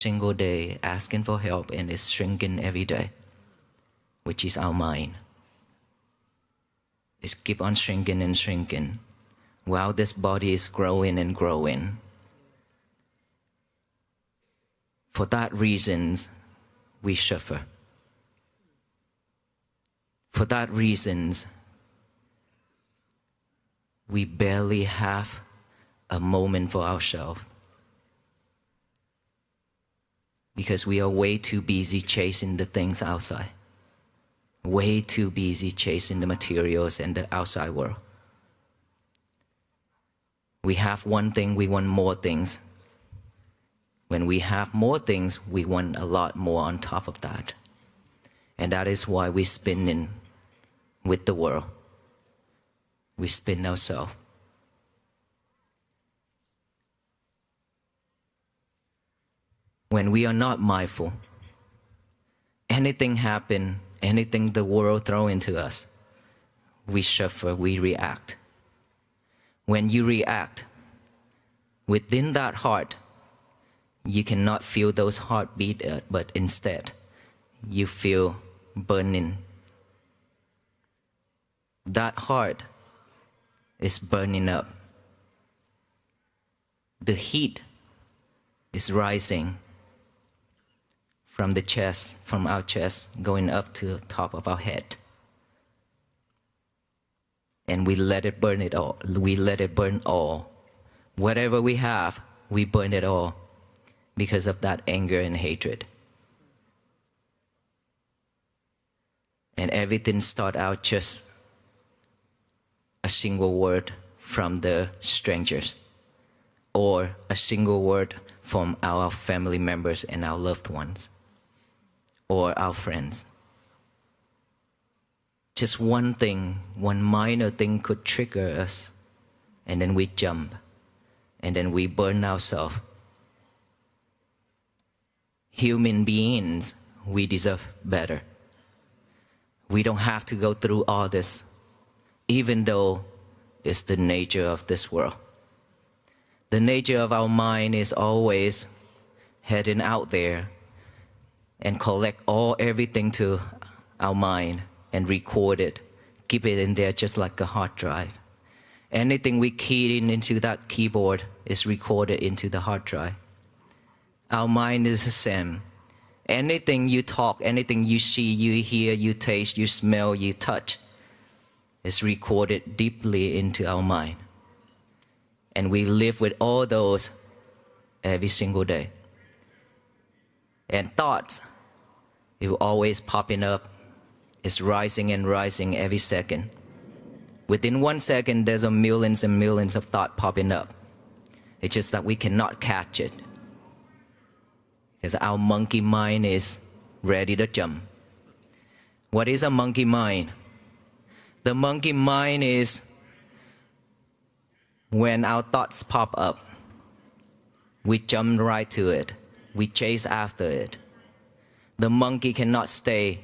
single day asking for help and is shrinking every day, which is our mind. It's keep on shrinking and shrinking while this body is growing and growing. For that reason, we suffer. For that reason, we barely have a moment for ourselves. Because we are way too busy chasing the things outside. Way too busy chasing the materials and the outside world. We have one thing, we want more things. When we have more things, we want a lot more on top of that. And that is why we spin in with the world. We spin ourselves. When we are not mindful, anything happen, anything the world throw into us, we suffer, we react. When you react, within that heart, you cannot feel those heartbeat, but instead, you feel burning. That heart is burning up. The heat is rising from the chest, from our chest, going up to the top of our head. And we let it burn it all. We let it burn all. Whatever we have, we burn it all because of that anger and hatred. And everything start out just a single word from the strangers, or a single word from our family members and our loved ones, or our friends. Just one thing, one minor thing could trigger us, and then we jump, and then we burn ourselves. Human beings, we deserve better. We don't have to go through all this, even though it's the nature of this world. The nature of our mind is always heading out there and collect everything to our mind and record it, keep it in there just like a hard drive. Anything we key into that keyboard is recorded into the hard drive. Our mind is the same. Anything you talk, anything you see, you hear, you taste, you smell, you touch, is recorded deeply into our mind. And we live with all those every single day. And thoughts, it will always popping up. It's rising and rising every second. Within 1 second, there's millions and millions of thoughts popping up. It's just that we cannot catch it. Because our monkey mind is ready to jump. What is a monkey mind? The monkey mind is when our thoughts pop up, we jump right to it. We chase after it. The monkey cannot stay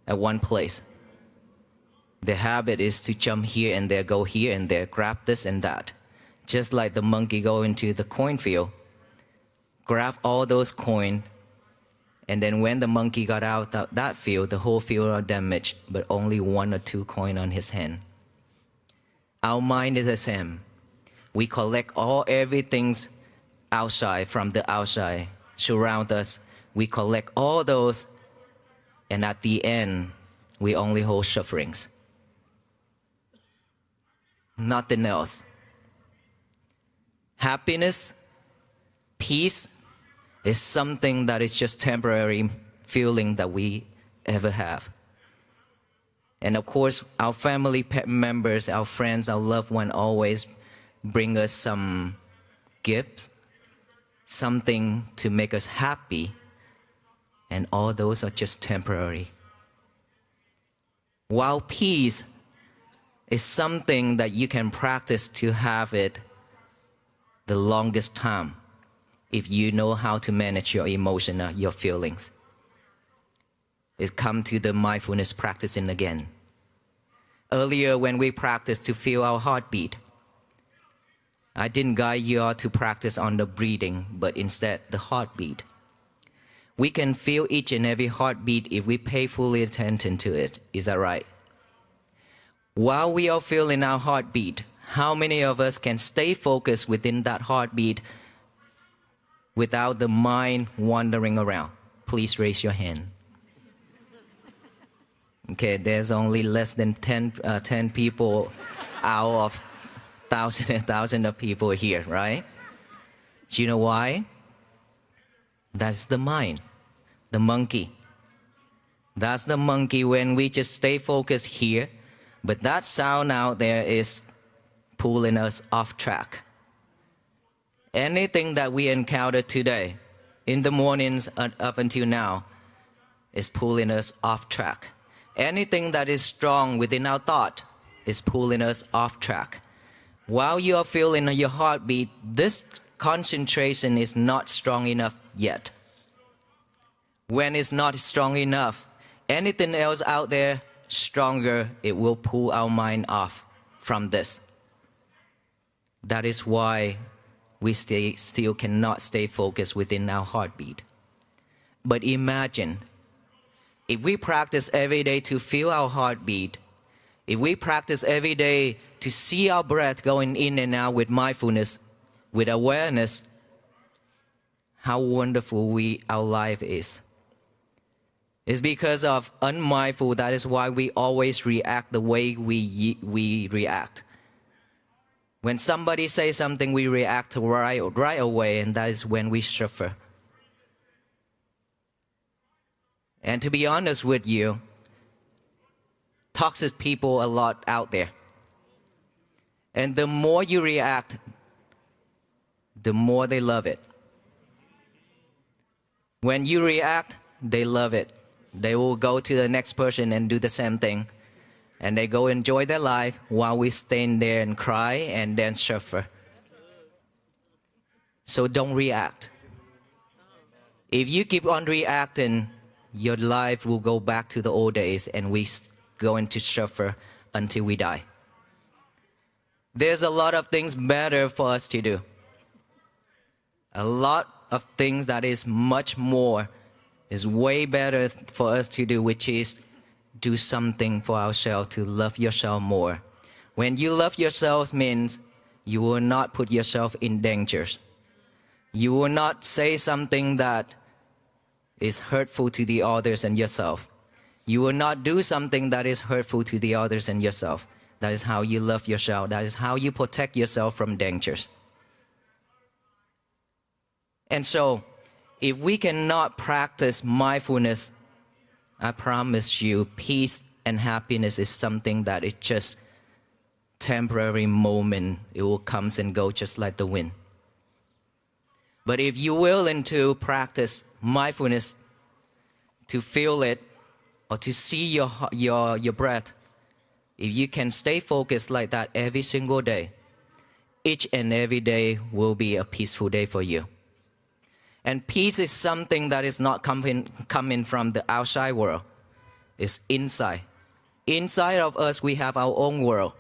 at one place. The habit is to jump here and there, go here and there, grab this and that. Just like the monkey go into the coin field, grab all those coins, and then when the monkey got out of that field, the whole field are damaged, but only 1 or 2 coins on his hand. Our mind is the same. We collect everything outside, from the outside, surround us. We collect all those, and at the end, we only hold sufferings. Nothing else. Happiness, peace, is something that is just temporary feeling that we ever have. And of course, our family members, our friends, our loved one always bring us some gifts, something to make us happy, and all those are just temporary. While peace is something that you can practice to have it the longest time, if you know how to manage your emotion, your feelings. It comes to the mindfulness practicing again. Earlier when we practiced to feel our heartbeat, I didn't guide you all to practice on the breathing, but instead the heartbeat. We can feel each and every heartbeat if we pay fully attention to it. Is that right? While we are feeling our heartbeat, how many of us can stay focused within that heartbeat without the mind wandering around? Please raise your hand. Okay, there's only less than 10 people out of thousands and thousands of people here, right? Do you know why? That's the mind, the monkey. That's the monkey when we just stay focused here, but that sound out there is pulling us off track. Anything that we encounter today, in the mornings up until now, is pulling us off track. Anything that is strong within our thought is pulling us off track. While you are feeling your heartbeat, this concentration is not strong enough yet. When it's not strong enough, anything else out there stronger, it will pull our mind off from this. That is why we still cannot stay focused within our heartbeat. But imagine, if we practice every day to feel our heartbeat, if we practice every day to see our breath going in and out with mindfulness, with awareness, how wonderful our life is. It's because of unmindful, that is why we always react the way we react. When somebody says something, we react right away, and that is when we suffer. And to be honest with you, toxic people a lot out there. And the more you react, the more they love it. When you react, they love it. They will go to the next person and do the same thing. And they go enjoy their life while we stand there and cry and then suffer. So don't react. If you keep on reacting, your life will go back to the old days and we going to suffer until we die. There's a lot of things better for us to do. A lot of things that is much more, is way better for us to do, which is do something for ourselves, to love yourself more. When you love yourself means you will not put yourself in danger. You will not say something that is hurtful to the others and yourself. You will not do something that is hurtful to the others and yourself. That is how you love yourself. That is how you protect yourself from dangers. And so, if we cannot practice mindfulness, I promise you, peace and happiness is something that is just temporary moment. It will come and go just like the wind. But if you're willing to practice mindfulness, to feel it, or to see your breath, if you can stay focused like that every single day, each and every day will be a peaceful day for you. And peace is something that is not coming from the outside world. It's inside. Inside of us, we have our own world.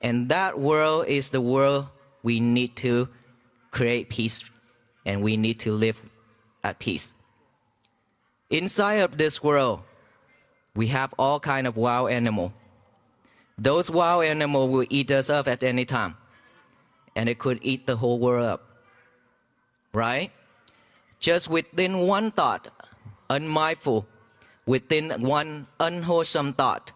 And that world is the world we need to create peace, and we need to live at peace. Inside of this world, we have all kinds of wild animals. Those wild animals will eat us up at any time. And it could eat the whole world up. Right? Just within one thought, unmindful, within one unwholesome thought,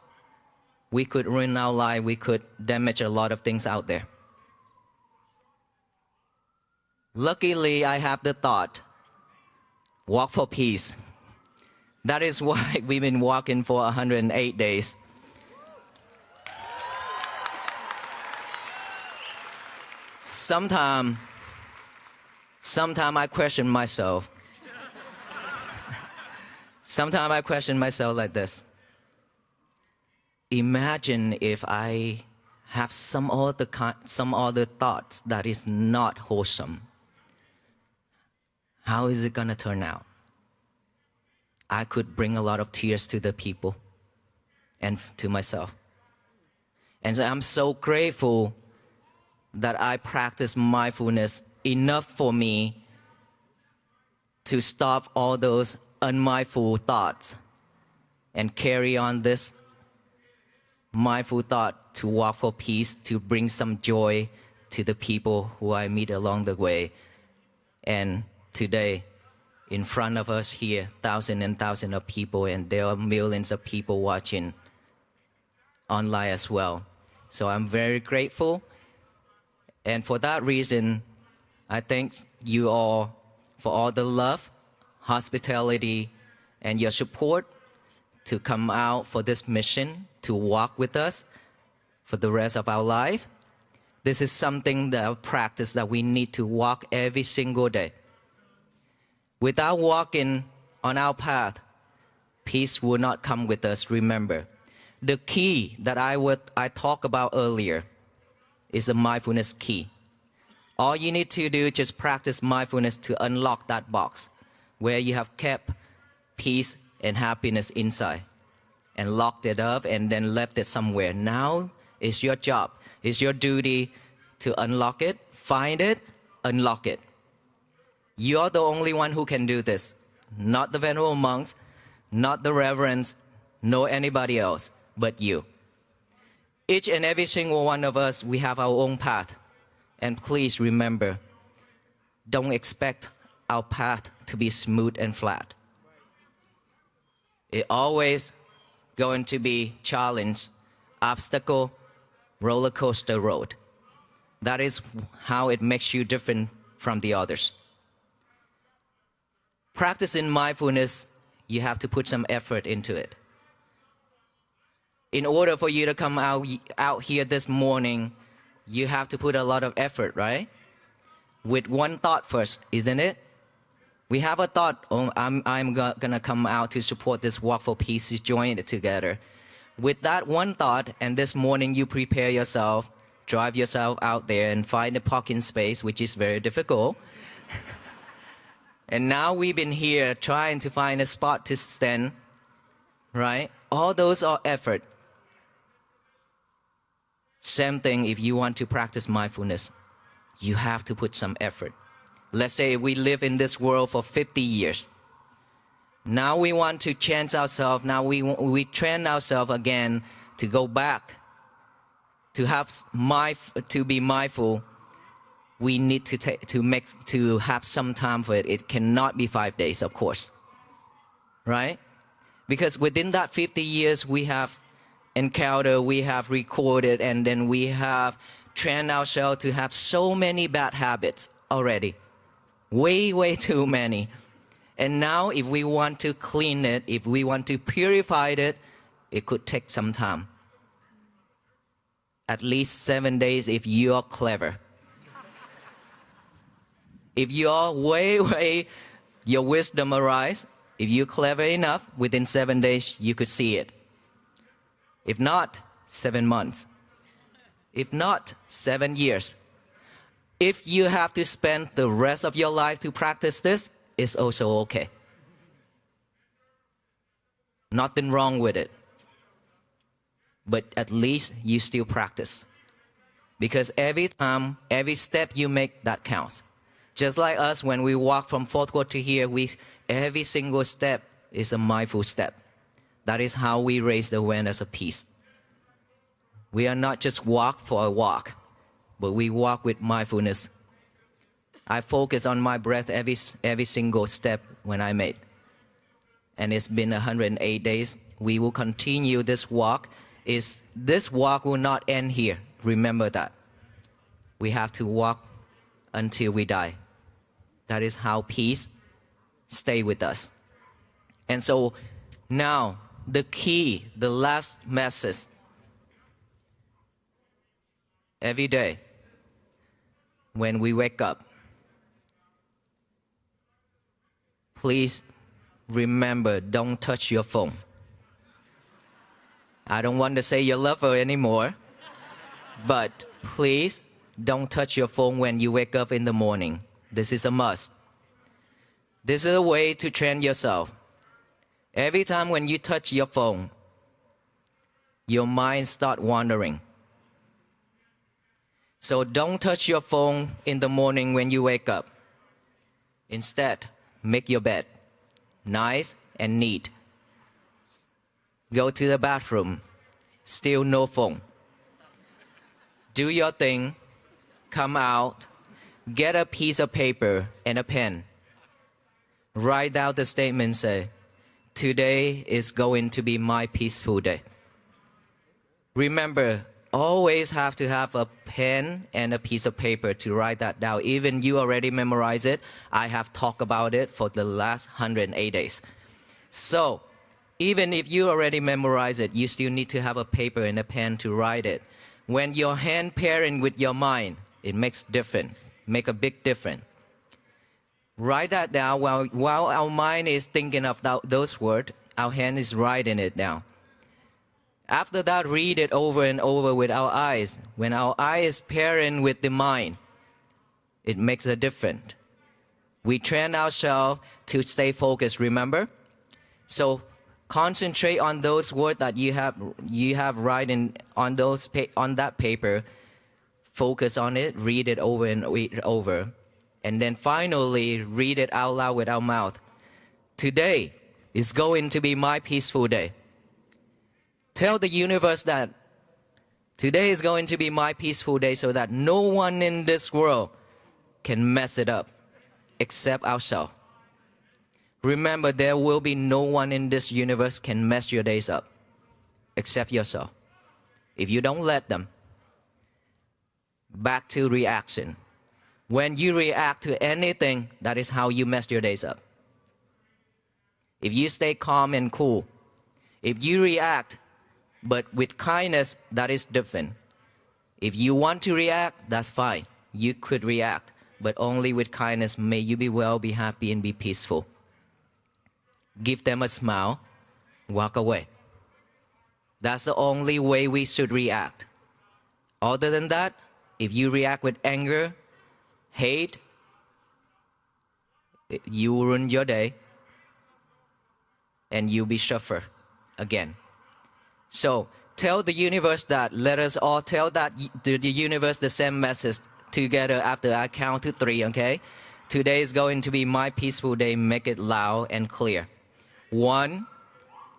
we could ruin our life, we could damage a lot of things out there. Luckily, I have the thought, walk for peace. That is why we've been walking for 108 days. Sometimes I question myself. Sometimes I question myself like this. Imagine if I have some other thoughts that is not wholesome. How is it going to turn out? I could bring a lot of tears to the people and to myself. And so I'm so grateful that I practice mindfulness enough for me to stop all those unmindful thoughts and carry on this mindful thought to walk for peace, to bring some joy to the people who I meet along the way. And today, in front of us here, thousands and thousands of people, and there are millions of people watching online as well. So I'm very grateful. And for that reason, I thank you all for all the love, hospitality, and your support to come out for this mission, to walk with us for the rest of our life. This is something that a practice that we need to walk every single day. Without walking on our path, peace will not come with us, remember. The key that I talked about earlier is the mindfulness key. All you need to do is just practice mindfulness to unlock that box where you have kept peace and happiness inside and locked it up and then left it somewhere. Now it's your job, it's your duty to unlock it, find it, unlock it. You're the only one who can do this, not the venerable monks, not the reverends, nor anybody else, but you. Each and every single one of us, we have our own path. And please remember, don't expect our path to be smooth and flat. It's always going to be challenge, obstacle, roller coaster road. That is how it makes you different from the others. Practicing mindfulness, you have to put some effort into it. In order for you to come out here this morning, you have to put a lot of effort, right? With one thought first, isn't it? We have a thought, oh, I'm gonna come out to support this walk for peace, to join it together. With that one thought, and this morning you prepare yourself, drive yourself out there and find a parking space, which is very difficult. And now we've been here trying to find a spot to stand, right? All those are effort. Same thing if you want to practice mindfulness. You have to put some effort. Let's say we live in this world for 50 years. Now we want to change ourselves. Now we train ourselves again to go back, to be mindful. We need to have some time for it. It cannot be 5 days, of course, right? Because within that 50 years, we have encountered, we have recorded, and then we have trained ourselves to have so many bad habits already. Way too many. And now if we want to clean it, if we want to purify it, it could take some time. At least 7 days if you are clever. If you are your wisdom arise, if you're clever enough, within 7 days you could see it. If not, 7 months. If not, 7 years. If you have to spend the rest of your life to practice this, it's also okay. Nothing wrong with it. But at least you still practice. Because every time, every step you make, that counts. Just like us, when we walk from fourth court to here, every single step is a mindful step. That is how we raise the awareness of peace. We are not just walk for a walk, but we walk with mindfulness. I focus on my breath every single step when I made. And it's been 108 days. We will continue this walk. This walk will not end here. Remember that. We have to walk until we die. That is how peace stay with us. And so now, the key, the last message. Every day, when we wake up, please remember, don't touch your phone. I don't want to say you love her anymore, but please don't touch your phone when you wake up in the morning. This is a must. This is a way to train yourself. Every time when you touch your phone, your mind starts wandering. So don't touch your phone in the morning when you wake up. Instead, Make your bed nice and neat. Go to the bathroom. Still no phone. Do your thing. Come out. Get a piece of paper and a pen. Write down the statement, say, today is going to be my peaceful day. Remember, always have to have a pen and a piece of paper to write that down. Even you already memorize it. I have talked about it for the last 108 days. So, even if you already memorize it, you still need to have a paper and a pen to write it. When your hand pairing with your mind, it makes a big difference. Write that down while our mind is thinking of those words, our hand is writing it down. After that, read it over and over with our eyes. When our eye is pairing with the mind, it makes a difference. We train ourselves to stay focused, remember? So concentrate on those words that you have written on that paper. Focus on it, read it over and over. And then finally, read it out loud with our mouth. Today is going to be my peaceful day. Tell the universe that today is going to be my peaceful day so that no one in this world can mess it up except ourselves. Remember, there will be no one in this universe can mess your days up except yourself. If you don't let them. Back to reaction. When you react to anything, that is how you mess your days up. If you stay calm and cool, if you react, but with kindness, that is different. If you want to react, that's fine. You could react, but only with kindness. May you be well, be happy, and be peaceful. Give them a smile, walk away. That's the only way we should react. Other than that, if you react with anger, hate, you will ruin your day and you'll be suffer again. So tell the universe that. Let us all tell that the universe the same message together after I count to 3, okay? Today is going to be my peaceful day. Make it loud and clear. 1,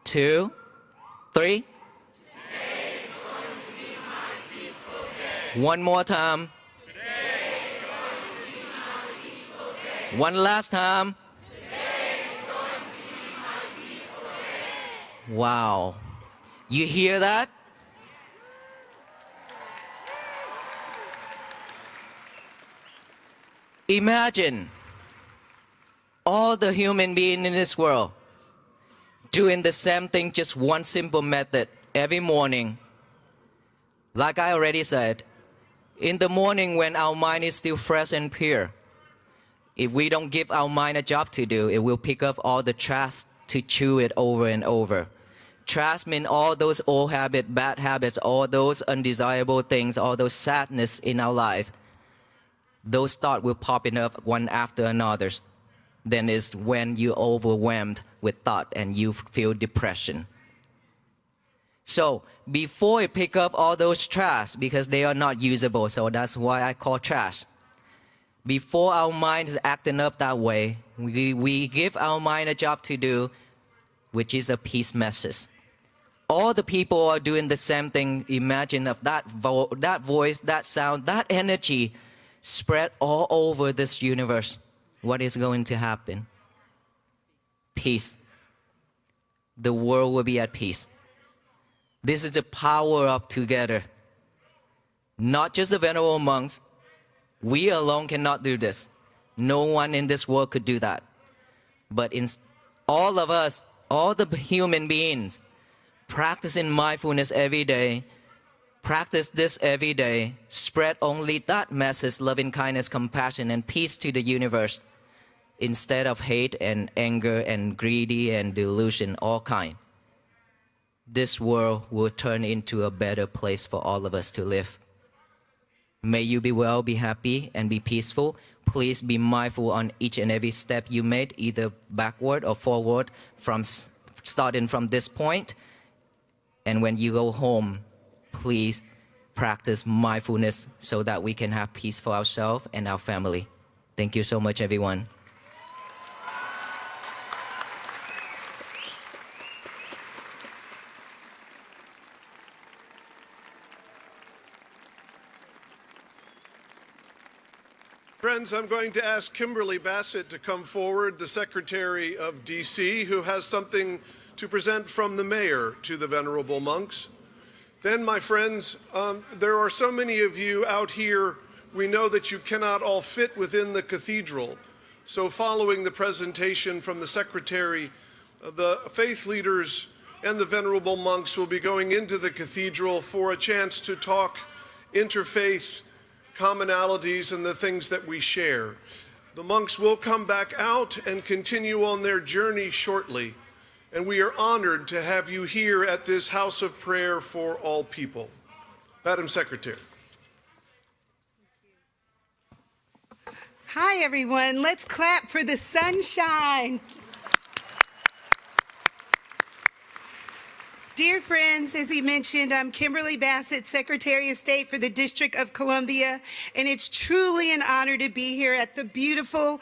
2, 3. Today is going to be my peaceful day. One more time. Today is going to be my peaceful day. One last time. Today is going to be my peaceful day. Wow. You hear that? Imagine all the human beings in this world doing the same thing, just one simple method every morning. Like I already said, in the morning when our mind is still fresh and pure, if we don't give our mind a job to do, it will pick up all the trash to chew it over and over. Trash means all those old habits, bad habits, all those undesirable things, all those sadness in our life. Those thoughts will popping up one after another. Then is when you're overwhelmed with thought and you feel depression. So before you pick up all those trash, because they are not usable, so that's why I call trash. Before our mind is acting up that way, we give our mind a job to do, which is a peace message. All the people are doing the same thing. Imagine of that voice, that sound, that energy spread all over this universe. What is going to happen? Peace. The world will be at peace. This is the power of together. Not just the venerable monks. We alone cannot do this. No one in this world could do that. But in all of us, all the human beings, practicing mindfulness every day, practice this every day, spread only that message, loving kindness, compassion, and peace to the universe, instead of hate and anger and greedy and delusion, all kind. This world will turn into a better place for all of us to live. May you be well, be happy, and be peaceful. Please be mindful on each and every step you made, either backward or forward, starting from this point. And when you go home, please practice mindfulness so that we can have peace for ourselves and our family. Thank you so much, everyone. Friends, I'm going to ask Kimberly Bassett to come forward, the Secretary of DC, who has something to present from the mayor to the venerable monks. Then, my friends, there are so many of you out here. We know that you cannot all fit within the cathedral. So following the presentation from the Secretary, the faith leaders and the venerable monks will be going into the cathedral for a chance to talk interfaith commonalities and the things that we share. The monks will come back out and continue on their journey shortly, and we are honored to have you here at this house of prayer for all people. Madam Secretary. Hi, everyone. Let's clap for the sunshine. Dear friends, as he mentioned, I'm Kimberly Bassett, Secretary of State for the District of Columbia, and it's truly an honor to be here at the beautiful